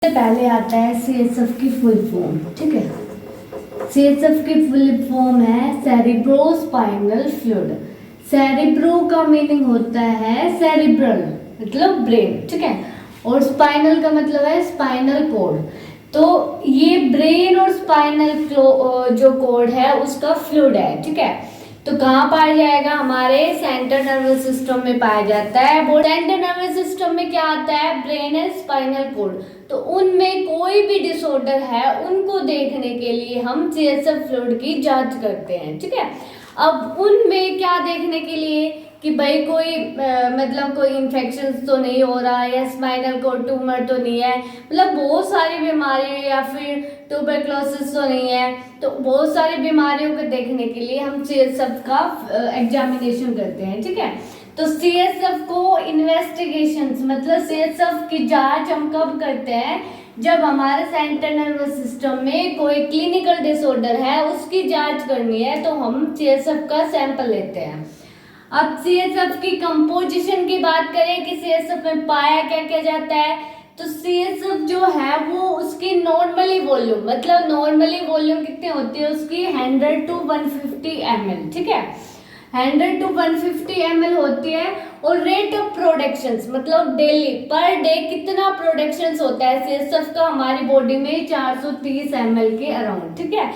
पहले आता है सीएसएफ की फुल फॉर्म। ठीक है, सीएसएफ की फुल फॉर्म है सेरिब्रोस्पाइनल फ्लूइड। सेरिब्रो का मीनिंग होता है सेरिब्रल मतलब ब्रेन। ठीक है, और स्पाइनल का मतलब है स्पाइनल कॉर्ड। तो ये ब्रेन और स्पाइनल जो कॉर्ड है उसका फ्लूइड है। ठीक है, तो कहाँ पाया जाएगा? हमारे सेंट्रल नर्वस सिस्टम में पाया जाता है। वो सेंट्रल नर्वस सिस्टम में क्या आता है? Brain and spinal cord. तो उनमें कोई भी डिसऑर्डर है उनको देखने के लिए हम सीएसएफ फ्लूइड की जांच करते हैं। ठीक है, अब उनमें क्या देखने के लिए कि भाई कोई मतलब कोई इन्फेक्शन तो नहीं हो रहा है या स्पाइनल कॉर्ड ट्यूमर तो नहीं है, मतलब बहुत सारी बीमारी या फिर ट्यूबरक्लोसिस तो नहीं है। तो बहुत सारी बीमारियों को देखने के लिए हम सीएसएफ का एग्जामिनेशन करते हैं। ठीक है, तो सीएसएफ को इन्वेस्टिगेशंस मतलब सीएसएफ की जांच हम कब करते हैं? जब हमारे सेंट्रल नर्वस सिस्टम में कोई क्लिनिकल डिसऑर्डर है उसकी जांच करनी है तो हम सीएसएफ का सैंपल लेते हैं। अब सीएसएफ की कंपोजिशन की बात करें कि सीएसएफ में पाया क्या क्या जाता है, तो सीएसएफ जो है वो उसकी नॉर्मली वॉल्यूम मतलब नॉर्मली वॉल्यूम कितनी होती है उसकी 100 to 150 ml। ठीक है, 100 to 150 ml होती है। और रेट ऑफ प्रोडक्शंस मतलब डेली पर डे कितना प्रोडक्शंस होता है सीएसएफ का हमारी बॉडी में 430 ml के अराउंड। ठीक है,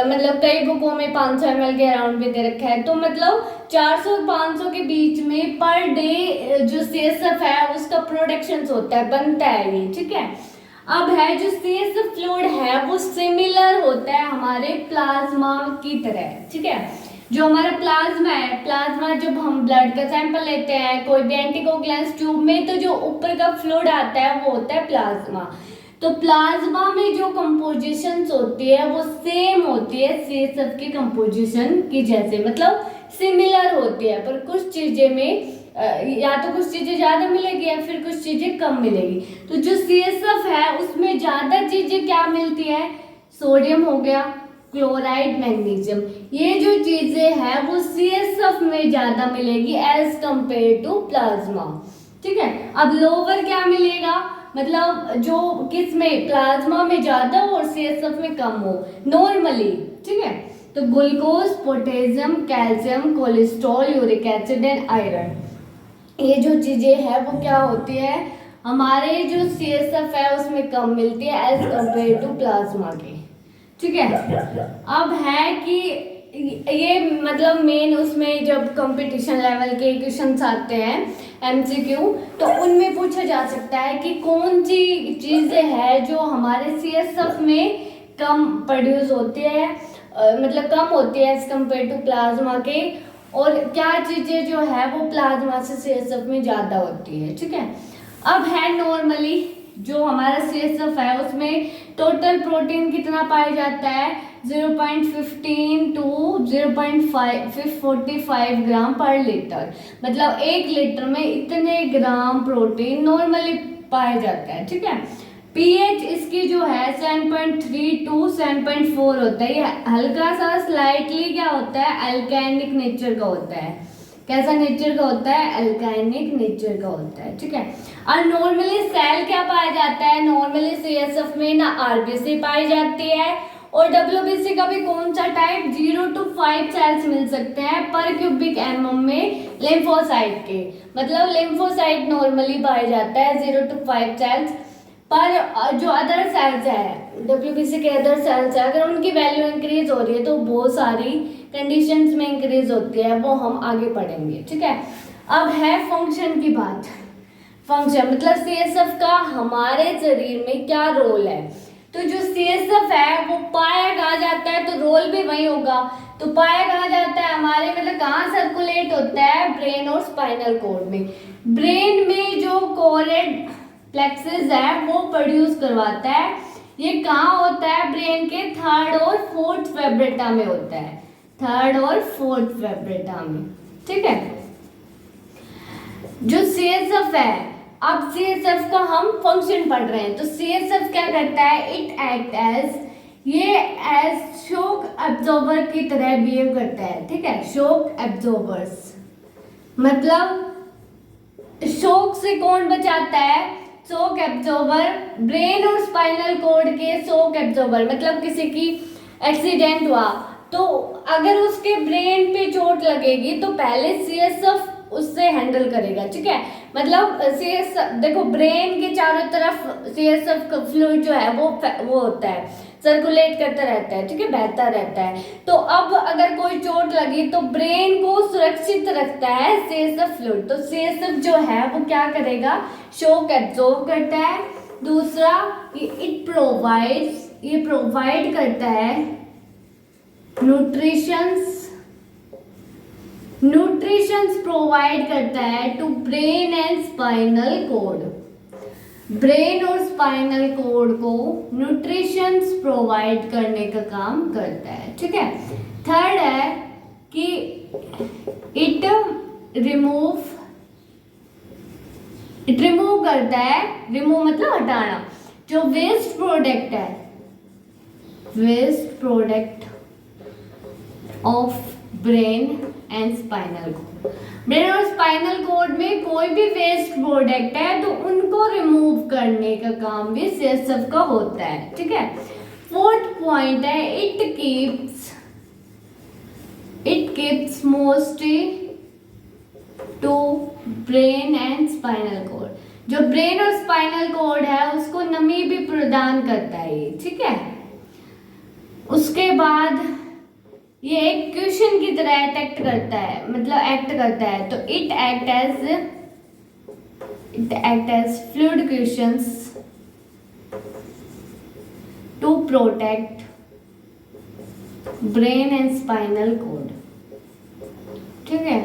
मतलब कई बुकों में 500 ml के अराउंड भी दे रखा है। तो मतलब 400 और 500 के बीच में पर डे जो सीएसएफ है उसका प्रोडक्शंस होता है, बनता है ये। ठीक है, अब है जो सीएसएफ फ्लूइड है वो सिमिलर होता है हमारे प्लाज्मा की तरह। ठीक है, जो हमारा प्लाज्मा है, प्लाज्मा जब हम ब्लड का सैंपल लेते हैं कोई भी एंटीकोगुलेंस ट्यूब में तो जो ऊपर का फ्लूइड आता है वो होता है प्लाज्मा। तो प्लाज्मा में जो कंपोजिशंस होती है वो सेम होती है सीएसएफ की कंपोजिशन की जैसे, मतलब सिमिलर होती है। पर कुछ चीजें में या तो कुछ चीजें ज्यादा मिलेगी या फिर कुछ चीजें कम मिलेगी। तो जो सीएसएफ है उसमें ज्यादा चीजें क्या मिलती है? सोडियम हो गया, क्लोराइड, मैग्नीशियम, ये जो चीजें हैं वो सीएसएफ में ज्यादा मिलेगी एज कंपेयर टू प्लाज्मा। ठीक है, अब लोअर क्या मिलेगा? मतलब जो किस में प्लाज्मा में ज्यादा हो और सीएसएफ में कम हो नॉर्मली। ठीक है, तो glucose, potassium, calcium, cholesterol, uric acid and iron, ये जो चीजें हैं वो क्या होती है हमारे जो सीएसएफ है उसमें कम मिलती है एज कंपेयर टू प्लाज्मा के। ठीक है, अब है कि ये मतलब मेन उसमें जब कंपटीशन लेवल के क्वेश्चंस आते हैं एमसीक्यू तो उनमें पूछा जा सकता है कि कौन सी चीजें हैं जो हमारे सीएसएफ में कम प्रोड्यूस होती है मतलब कम होती है एज कंपेयर टू प्लाज्मा के, और क्या चीजें जो है वो प्लाज्मा से सीएसएफ में ज्यादा होती है। ठीक है, अब है नॉर्मली जो हमारा सीएसएफ है उसमें टोटल प्रोटीन कितना पाया जाता है? 0.15 to 0.45 ग्राम पर लीटर, मतलब 1 लीटर में इतने ग्राम प्रोटीन नॉर्मली पाया जाता है। ठीक है, पीएच इसकी जो है 7.3 to 7.4 होता है। ये हल्का सा स्लाइटली क्या होता है? अल्काइनिक नेचर का होता है। कैसा नेचर का होता है? अल्काइनिक नेचर का होता है। ठीक है, और नॉर्मली सेल क्या पाया जाता है? नॉर्मली सीएसएफ में ना आरबीसी पाई जाती है और डब्ल्यूबीसी का भी कौन सा टाइप? 0 to 5 सेल्स मिल सकते हैं पर क्यूबिक एमएम में लिम्फोसाइट के, मतलब लिम्फोसाइट नॉर्मली पाया जाता है 0 to 5 सेल्स। पर जो अदर सेल्स है डब्ल्यूबीसी के अदर सेल्स है अगर उनकी वैल्यू इंक्रीज हो रही है तो बहुत सारी कंडीशंस में इंक्रीज होती है, वो हम आगे पढ़ेंगे। ठीक है, अब है फंक्शन की बात। फंक्शन मतलब सीएसएफ का हमारे शरीर में क्या रोल है? तो जो सीएसएफ है वो पाया कहाँ जाता है? तो रोल भी वही होगा। तो पाया कहाँ जाता है हमारे मतलब कहाँ सर्कुलेट होता है? ब्रेन और स्पाइनल कॉर्ड में। ब्रेन में जो कोरेड प्लेक्सस है वो प्रोड्यूस करवाता है। ये कहाँ होता है? ब्रेन के 3rd और 4th वर्टेब्रा में होता है, 3rd और 4th वर्टेब्रा में। ठीक है, जो सीएसएफ है, अब सीएसएफ का हम फंक्शन पढ़ रहे हैं। तो सीएसएफ क्या करता है? इट एक्ट एज ये एज शॉक एब्जॉर्बर की तरह बिहेव करता है। ठीक है, शॉक एब्जॉर्बर्स मतलब शॉक से कौन बचाता है? शॉक एब्जॉर्बर, ब्रेन और स्पाइनल कॉर्ड के शॉक एब्जॉर्बर, मतलब किसी की एक्सीडेंट हुआ तो अगर उसके ब्रेन पे चोट लगेगी तो पहले सीएसएफ उससे हैंडल करेगा, ठीक है। मतलब सीएसएफ देखो, ब्रेन के चारों तरफ सीएसएफ का फ्लूइड जो है वो होता है, सर्कुलेट करता रहता है, ठीक है, बहता रहता है। तो अब अगर कोई चोट लगी तो ब्रेन को सुरक्षित रखता है सीएसएफ फ्लूइड। तो सीएसएफ जो है वो क्या करेगा, शॉक एब्जॉर्ब करता है। दूसरा, ये प्रोवाइड करता है न्यूट्रिशंस प्रोवाइड करता है to brain and spinal cord. Brain और स्पाइनल कॉर्ड को न्यूट्रिशंस प्रोवाइड करने का काम करता है, ठीक है। थर्ड है कि इट रिमूव करता है, रिमूव मतलब हटाना, जो वेस्ट प्रोडक्ट है, waste product of brain and spinal cord. Brain और स्पाइनल कॉर्ड में कोई भी वेस्ट प्रोडक्ट है तो उनको रिमूव करने का काम भी सीएसएफ का होता है, ठीक है। फोर्थ पॉइंट है, it keeps moisture to brain and spinal cord. जो ब्रेन और स्पाइनल कॉर्ड है उसको नमी भी प्रदान करता है ये, ठीक है। उसके बाद ये एक क्वेश्चन की तरह एक्ट करता है, तो it act as fluid questions to protect brain and spinal cord, ठीक है।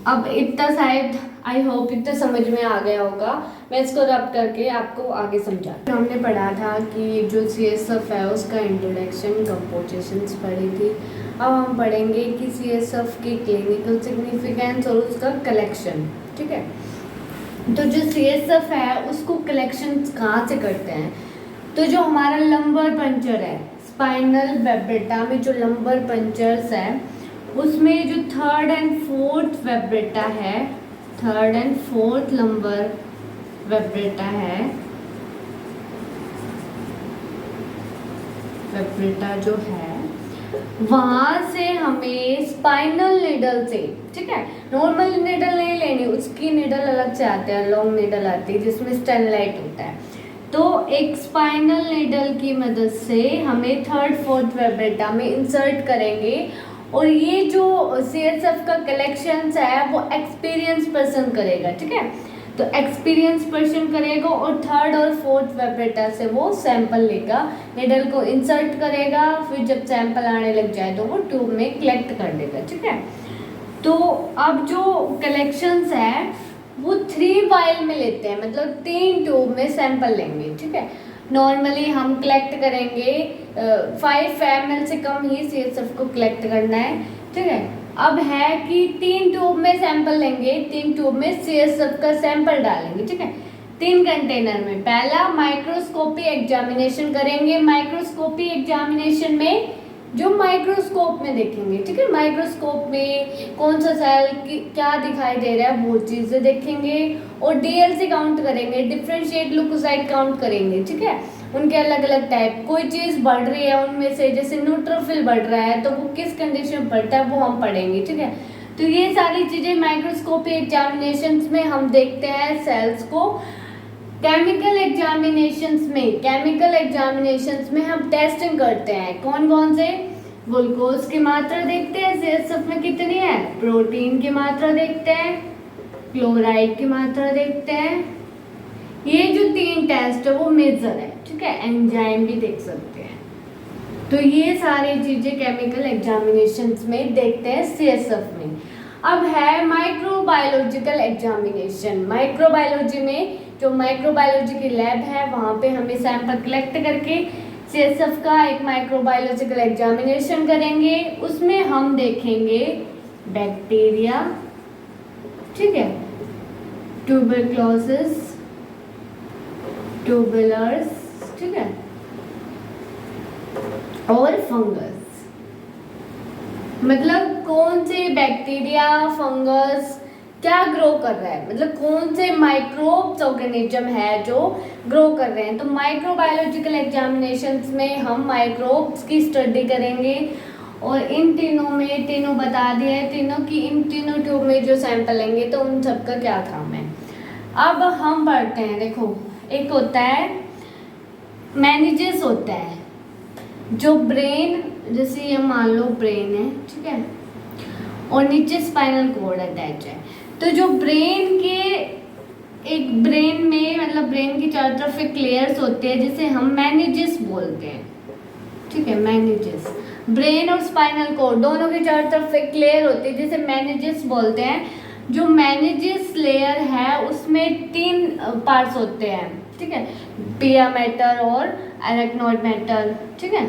अब इतना शायद आई होप इतना समझ में आ गया होगा। मैं इसको रब करके आपको आगे समझा। हमने पढ़ा था कि जो सीएसएफ है उसका इंट्रोडक्शन, कंपोजिशंस पढ़ी थी। अब हम पढ़ेंगे कि सीएसएफ की क्लिनिकल सिग्निफिकेंस और उसका कलेक्शन, ठीक है। तो जो सीएसएफ है उसको कलेक्शन कहाँ से करते हैं, तो जो हमारा लंबर पंचर है, स्पाइनल वर्टेब्रा में जो लंबर पंचर्स है उसमें जो थर्ड एंड फोर्थ वर्टेब्रा है, third and fourth lumbar vertebra है, वर्टेब्रा जो है वहां से हमें स्पाइनल नीडल से, ठीक है, नॉर्मल नीडल नहीं लेनी, उसकी नीडल अलग से आते हैं, लॉन्ग नीडल आती है जिसमें स्टेनलाइट होता है। तो एक स्पाइनल नीडल की मदद से हमें थर्ड फोर्थ वर्टेब्रा में इंसर्ट करेंगे और ये जो सीएसएफ का कलेक्शंस है वो एक्सपीरियंस पर्सन करेगा, ठीक है। तो एक्सपीरियंस पर्सन करेगा और थर्ड और फोर्थ वर्टेब्रा से वो सैंपल लेगा, निडल को इंसर्ट करेगा, फिर जब सैंपल आने लग जाए तो वो ट्यूब में कलेक्ट कर देगा, ठीक है। तो अब जो कलेक्शंस है वो 3 वाइल में लेते हैं, मतलब 3 ट्यूब में सैंपल लेंगे, ठीक है। नॉर्मली हम कलेक्ट करेंगे 5 ml से कम ही सीएसएफ को कलेक्ट करना है, ठीक है। अब है कि 3 ट्यूब में सैंपल लेंगे, 3 ट्यूब में सीएसएफ का सैंपल डालेंगे, ठीक है, 3 कंटेनर में। पहला माइक्रोस्कोपी एग्जामिनेशन करेंगे। माइक्रोस्कोपी एग्जामिनेशन में जो माइक्रोस्कोप में देखेंगे, ठीक है, माइक्रोस्कोप में कौन सा सेल क्या दिखाई दे रहा है वो चीज़ें देखेंगे और डीएलसी काउंट करेंगे, डिफरेंशिएट ल्यूकोसाइट काउंट करेंगे, ठीक है, उनके अलग अलग टाइप। कोई चीज़ बढ़ रही है उनमें से, जैसे न्यूट्रोफिल बढ़ रहा है तो वो किस कंडीशन में बढ़ता है वो हम पढ़ेंगे, ठीक है। तो ये सारी चीज़ें माइक्रोस्कोपी एग्जामिनेशन में हम देखते हैं सेल्स को। केमिकल एग्जामिनेशंस में हम टेस्टिंग करते हैं, कौन कौन से, ग्लूकोज की मात्रा देखते हैं सीएसएफ में कितनी है, प्रोटीन की मात्रा देखते हैं, क्लोराइड की मात्रा देखते हैं। ये जो 3 टेस्ट है वो मेजर है, ठीक है, एंजाइम भी देख सकते हैं। तो ये सारी चीजें केमिकल एग्जामिनेशंस में देखते हैं सीएसएफ में। अब है माइक्रोबायोलॉजिकल एग्जामिनेशन। माइक्रोबायोलॉजी में जो माइक्रोबायोलॉजी की लैब है वहाँ पे हमें सैंपल कलेक्ट करके सीएसएफ का एक माइक्रोबायोलॉजिकल एग्जामिनेशन करेंगे। उसमें हम देखेंगे बैक्टीरिया, ठीक है, ट्यूबरक्लोसिस, ट्यूबुलर्स, ठीक है, और फंगस। मतलब कौन से बैक्टीरिया, फंगस क्या ग्रो कर रहा है, मतलब कौन से माइक्रोब्स ऑर्गेनिज्म है जो ग्रो कर रहे हैं। तो माइक्रोबायोलॉजिकल एग्जामिनेशंस में हम माइक्रोब्स की स्टडी करेंगे और इन तीनों में, तीनों बता दिया है, तीनों की इन तीनों ट्यूब में जो सैंपल लेंगे तो उन सबका क्या काम है। अब हम पढ़ते हैं। देखो, एक होता है मैनेजेस होता है, जो ब्रेन, जैसे ये मान लो ब्रेन है, ठीक है, और नीचे स्पाइनल कॉर्ड अटैच है। तो जो ब्रेन के, एक ब्रेन में, मतलब ब्रेन की चारों तरफ एक लेयर्स होते हैं जिसे हम मैनेजेस बोलते हैं, ठीक है, मैनेजेस। ब्रेन और स्पाइनल कॉर्ड दोनों की चारों तरफ एक लेयर होती है जिसे मैनेजेस बोलते हैं। जो मैनेजेस लेयर है उसमें 3 पार्ट्स होते हैं, ठीक है, पिया मैटर और एरेक्नोइड मैटर, ठीक है,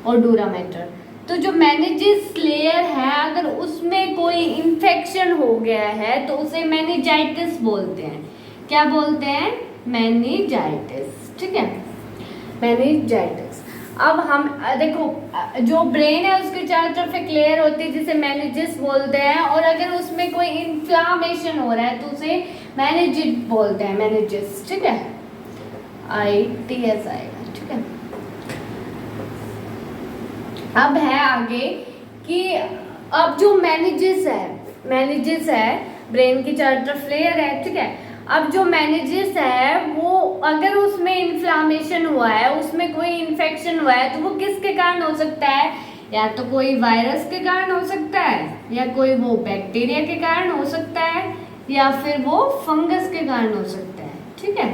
और डूरा मैटर। तो जो मैनेजेस लेयर है, अगर उसमें कोई इन्फेक्शन हो गया है तो उसे मेनिंजाइटिस बोलते हैं। क्या बोलते हैं? मेनिंजाइटिस, ठीक है, मेनिंजाइटिस। अब हम देखो, जो ब्रेन है उसके चारों तरफ एक लेयर होती है जिसे मेनिंजेस बोलते हैं, और अगर उसमें कोई इन्फ्लामेशन हो रहा है तो उसे मेनिंजिट बोलते हैं, मेनिंजेस, ठीक है, ITS आएगा, ठीक है। अब है आगे कि अब जो मेनिंजेस है, ब्रेन की चारों तरफ लेयर है, ठीक है। अब जो मेनिंजेस है वो, अगर उसमें इन्फ्लामेशन हुआ है, उसमें कोई इन्फेक्शन हुआ है, तो वो किसके कारण हो सकता है? या तो कोई वायरस के कारण हो सकता है, या कोई वो बैक्टीरिया के कारण हो सकता है, या फिर वो फंगस के कारण हो सकता है, ठीक है,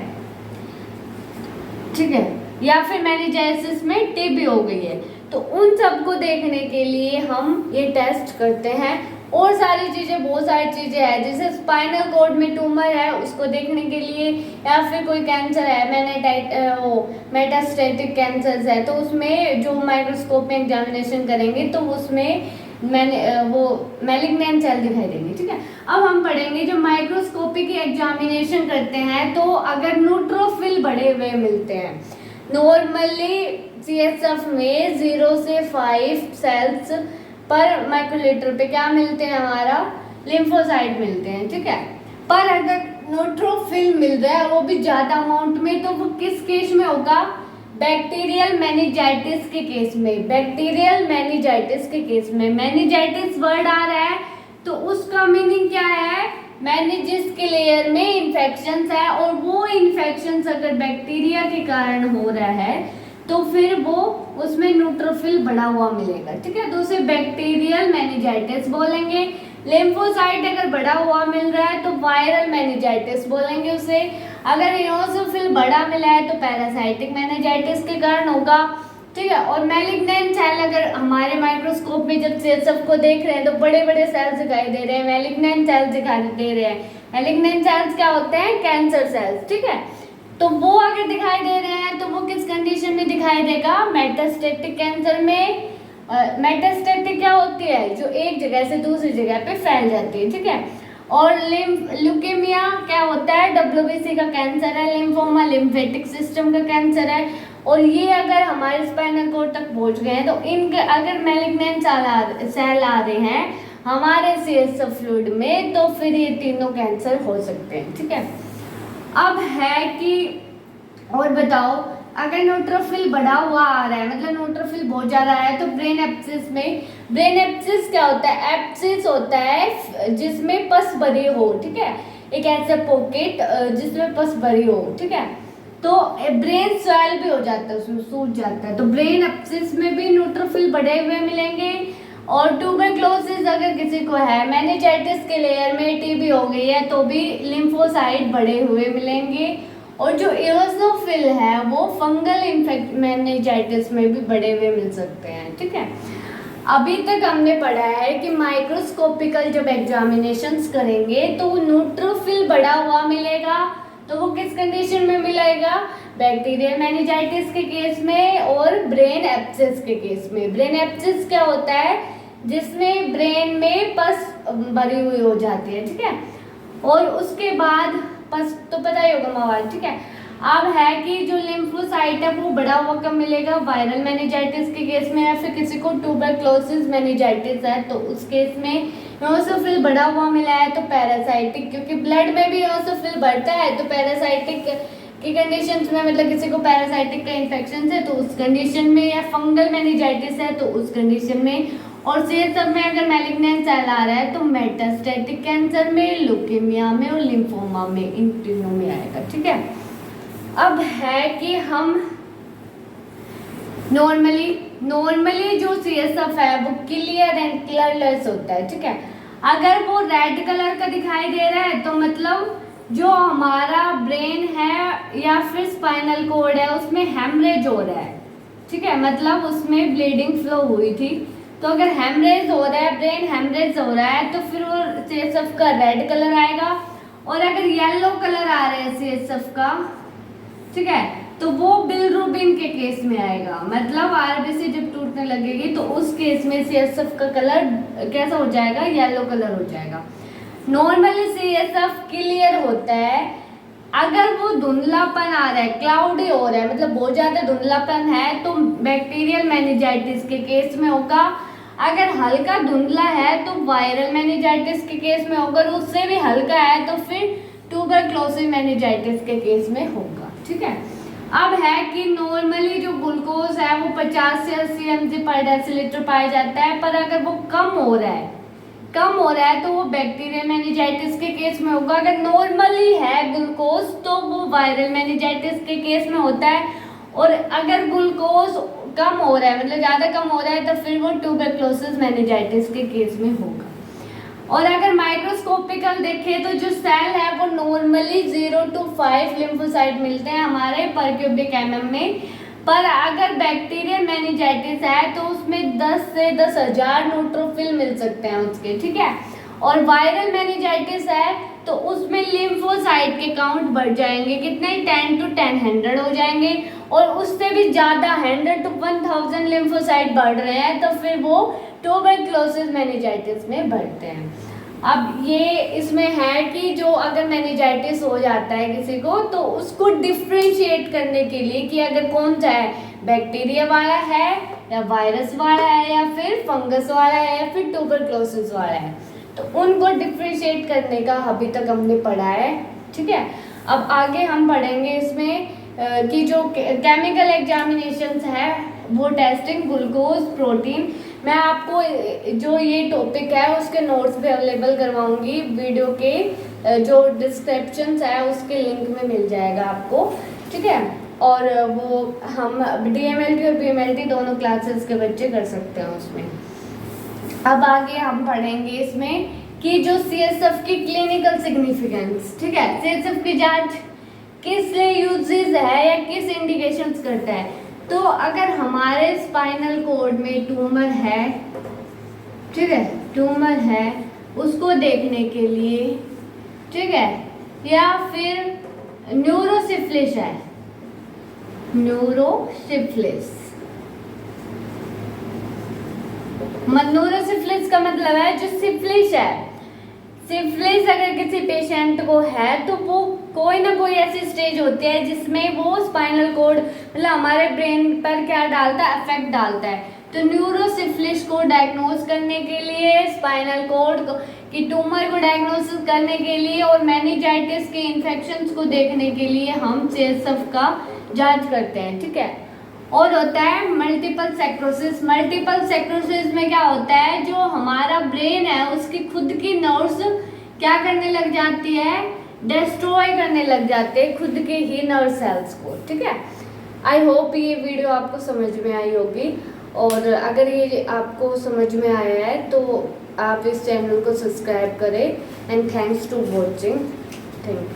ठीक है, या फिर मेनिंजाइटिस में टीबी हो गई है। तो उन सबको देखने के लिए हम ये टेस्ट करते हैं। और सारी चीज़ें, बहुत सारी चीज़ें हैं, जैसे स्पाइनल कॉर्ड में ट्यूमर है उसको देखने के लिए, या फिर कोई कैंसर है, मेटास्टेटिक कैंसर्स है, तो उसमें जो माइक्रोस्कोप में एग्जामिनेशन करेंगे तो उसमें वो मैलिग्नेंट सेल दिखाई देंगे, ठीक है। अब हम पढ़ेंगे, जो माइक्रोस्कोपी की एग्जामिनेशन करते हैं तो अगर न्यूट्रोफिल बढ़े हुए मिलते हैं, नॉर्मली CSF में 0 से 5 सेल्स पर माइक्रोलीटर पे क्या मिलते हैं? हमारा लिम्फोसाइट मिलते हैं, ठीक है। पर अगर न्यूट्रोफिल मिल रहा है वो भी ज़्यादा अमाउंट में, तो वो किस केस में होगा? बैक्टीरियल मेनिंजाइटिस के केस में, बैक्टीरियल मेनिंजाइटिस के केस में। मेनिंजाइटिस वर्ड आ रहा है तो उसका मीनिंग क्या है? मेनिंजेस के लेयर में इन्फेक्शंस है, और वो इन्फेक्शंस अगर बैक्टीरिया के कारण हो रहा है तो फिर वो उसमें न्यूट्रोफिल बढ़ा हुआ मिलेगा, ठीक है, तो उसे बैक्टीरियल मेनिंजाइटिस बोलेंगे। लिम्फोसाइट अगर बढ़ा हुआ मिल रहा है तो वायरल मेनिंजाइटिस बोलेंगे उसे। अगर इओसिनोफिल बड़ा मिला है तो पैरासाइटिक मेनिंजाइटिस के कारण होगा, ठीक है। और मैलिग्नेंट सेल, अगर हमारे माइक्रोस्कोप में जब सेल्स को देख रहे हैं तो बड़े बड़े सेल्स दिखाई दे रहे हैं, मैलिग्नेंट सेल्स दिखाई दे रहे हैं। मैलिग्नेंट सेल्स क्या होते हैं? कैंसर सेल्स, ठीक है। तो वो अगर दिखाई दे रहे हैं तो वो किस कंडीशन में दिखाई देगा? मेटास्टेटिक कैंसर में। मेटास्टेटिक क्या होती है? जो एक जगह से दूसरी जगह पे फैल जाती है, ठीक है। और ल्यूकेमिया क्या होता है? WBC का कैंसर है। लिम्फोमा लिम्फेटिक सिस्टम का कैंसर है। और ये अगर हमारे स्पाइनल कॉर्ड तक पहुंच गए हैं तो इनके अगर मैलिग्नेंट सेल आ रहे हैं हमारे CSF फ्लूइड में, तो फिर ये तीनों कैंसर हो सकते हैं, ठीक है। अब है कि, और बताओ, अगर न्यूट्रोफिल बढ़ा हुआ आ रहा है, मतलब न्यूट्रोफिल बहुत ज़्यादा है, तो ब्रेन एब्सिस में, ब्रेन एब्सिस क्या होता है? एब्सिस होता है जिसमें पस भरी हो, ठीक है, एक ऐसा पॉकेट जिसमें पस भरी हो, ठीक है। तो ब्रेन स्वेल भी हो जाता है, उसमें सूज जाता है, तो ब्रेन एब्सिस में भी न्यूट्रोफिल बढ़े हुए मिलेंगे। और ट्यूबरक्लोसिस अगर किसी को है, मेनिंजाइटिस के लेयर में टीबी हो गई है, तो भी लिम्फोसाइट बढ़े हुए मिलेंगे। और जो इओसिनोफिल है वो फंगल मेनिंजाइटिस में भी बढ़े हुए मिल सकते हैं, ठीक है। अभी तक हमने पढ़ा है कि माइक्रोस्कोपिकल जब एग्जामिनेशंस करेंगे तो न्यूट्रोफिल बढ़ा हुआ मिलेगा, तो वो किस कंडीशन में मिलेगा? बैक्टीरियल मेनिंजाइटिस के केस में और ब्रेन एब्सिस के केस में। ब्रेन एब्सिस क्या होता है? जिसमें ब्रेन में पस भरी हुई हो जाती है, ठीक है। और उसके बाद पस तो पता ही होगा मवाद, ठीक है। अब है कि जो लिम्फोसाइट है वो बढ़ा हुआ कब मिलेगा, वायरल मेनिंजाइटिस के केस में, या फिर किसी को ट्यूबरक्लोसिस मेनिंजाइटिस है तो उस केस में इओसिनोफिल बढ़ा हुआ मिला है तो पैरासाइटिक, क्योंकि ब्लड में भी इओसिनोफिल बढ़ता है तो पैरासाइटिक की कंडीशंस में, मतलब किसी को पैरासाइटिक का इन्फेक्शन है तो उस कंडीशन में, या फंगल मेनिंजाइटिस है तो उस कंडीशन में, और CSF में अगर मैलिग्नेंट सेल आ रहा है तो मेटास्टेटिक कैंसर में, ल्यूकेमिया में और लिम्फोमा में, इन तीनों में आएगा। ठीक है, अब है कि हम नॉर्मली जो CSF है वो क्लियर एंड कलरलेस होता है। ठीक है, अगर वो रेड कलर का दिखाई दे रहा है तो मतलब जो हमारा ब्रेन है या फिर स्पाइनल कोड है उसमें हेमरेज हो रहा है। ठीक है, मतलब उसमें ब्लीडिंग फ्लो हुई थी, तो अगर हेमरेज हो रहा है, ब्रेन हेमरेज हो रहा है तो फिर वो CSF का रेड कलर आएगा। और अगर येलो कलर आ रहा है CSF का, ठीक है, तो वो बिलरुबिन के केस में आएगा, मतलब RBC जब टूटने लगेगी तो उस केस में CSF का कलर कैसा हो जाएगा, येलो कलर हो जाएगा। नॉर्मली CSF क्लियर होता है, अगर वो धुंधलापन आ रहा है, क्लाउडी हो रहा है, मतलब बहुत ज्यादा धुंधलापन है तो बैक्टीरियल मेनिंजाइटिस के केस में होगा। अगर हल्का धुंधला है तो वायरल मेनिंजाइटिस के केस में होगा, और उससे भी हल्का है तो फिर ट्यूबरक्लोसिस मेनिंजाइटिस के केस में होगा। ठीक है, अब है कि नॉर्मली जो ग्लूकोज है वो 50 से 80 mg पर डेसीलीटर पाया जाता है, पर अगर वो कम हो रहा है तो वो बैक्टीरियल मेनिंजाइटिस के केस में होगा। अगर नॉर्मली है ग्लूकोज तो वो वायरल मेनिंजाइटिस के केस में होता है, और अगर ग्लूकोज कम हो रहा है, मतलब ज़्यादा कम हो रहा है तो फिर वो ट्यूबरक्लोसिस मेनिंजाइटिस के केस में होगा। और अगर माइक्रोस्कोपिकल देखें तो जो सेल है वो नॉर्मली 0 to 5 लिम्फोसाइट मिलते हैं हमारे पर क्यूबिक mm में, पर अगर बैक्टीरियल मेनिंजाइटिस है तो उसमें 10 से 10,000 न्यूट्रोफिल मिल सकते हैं उसके। ठीक है, और वायरल मेनिंजाइटिस है तो उसमें लिम्फोसाइट के काउंट बढ़ जाएंगे, कितने, 10 to 1000 हो जाएंगे, और उससे भी ज़्यादा 100 to 1000 लिम्फोसाइट बढ़ रहे हैं तो फिर वो ट्यूबरक्लोसिस मेनिंजाइटिस में बढ़ते हैं। अब ये इसमें है कि जो अगर मेनिंजाइटिस हो जाता है किसी को तो उसको डिफ्रेंशिएट करने के लिए कि अगर कौन सा है, बैक्टीरिया वाला है या वायरस वाला है या फिर फंगस वाला है या फिर ट्यूबरक्लोसिस वाला है, तो उनको डिफ्रेंशिएट करने का अभी तक हमने पढ़ा है। ठीक है, अब आगे हम पढ़ेंगे इसमें कि जो केमिकल एग्जामिनेशंस है वो टेस्टिंग ग्लूकोज प्रोटीन। मैं आपको जो ये टॉपिक है उसके नोट्स भी अवेलेबल करवाऊंगी, वीडियो के जो डिस्क्रिप्शंस है उसके लिंक में मिल जाएगा आपको। ठीक है, और वो हम DMLT और PMLT दोनों क्लासेस के बच्चे कर सकते हैं उसमें। अब आगे हम पढ़ेंगे इसमें कि जो CSF की क्लिनिकल सिग्निफिकेंस। ठीक है, CSF की जांच किस लिए यूजेस है या किस इंडिकेशंस करता है, तो अगर हमारे स्पाइनल कोड में ट्यूमर है, ठीक है, ट्यूमर है उसको देखने के लिए, ठीक है, या फिर न्यूरोसिफिलिस है, न्यूरोसिफिलिस का मतलब है जो सिफिलिस है, सिफिलिस अगर किसी पेशेंट को है तो वो कोई ना कोई ऐसी स्टेज होती है जिसमें वो स्पाइनल कोड मतलब हमारे ब्रेन पर क्या डालता है, इफेक्ट डालता है। तो न्यूरोसिफिलिस को डायग्नोज करने के लिए, स्पाइनल कोड की ट्यूमर को डायग्नोसिस करने के लिए और मेनिंजाइटिस के इन्फेक्शंस को देखने के लिए हम CSF का जांच करते हैं। ठीक है, और होता है मल्टीपल सेक्रोसिस। मल्टीपल सेक्रोसिस में क्या होता है, जो हमारा ब्रेन है उसकी खुद की नर्व्स क्या करने लग जाती है, डिस्ट्रॉय करने लग जाते हैं खुद के ही नर्व सेल्स को। ठीक है, आई होप ये वीडियो आपको समझ में आई होगी, और अगर ये आपको समझ में आया है तो आप इस चैनल को सब्सक्राइब करें। And thanks to watching, thank you.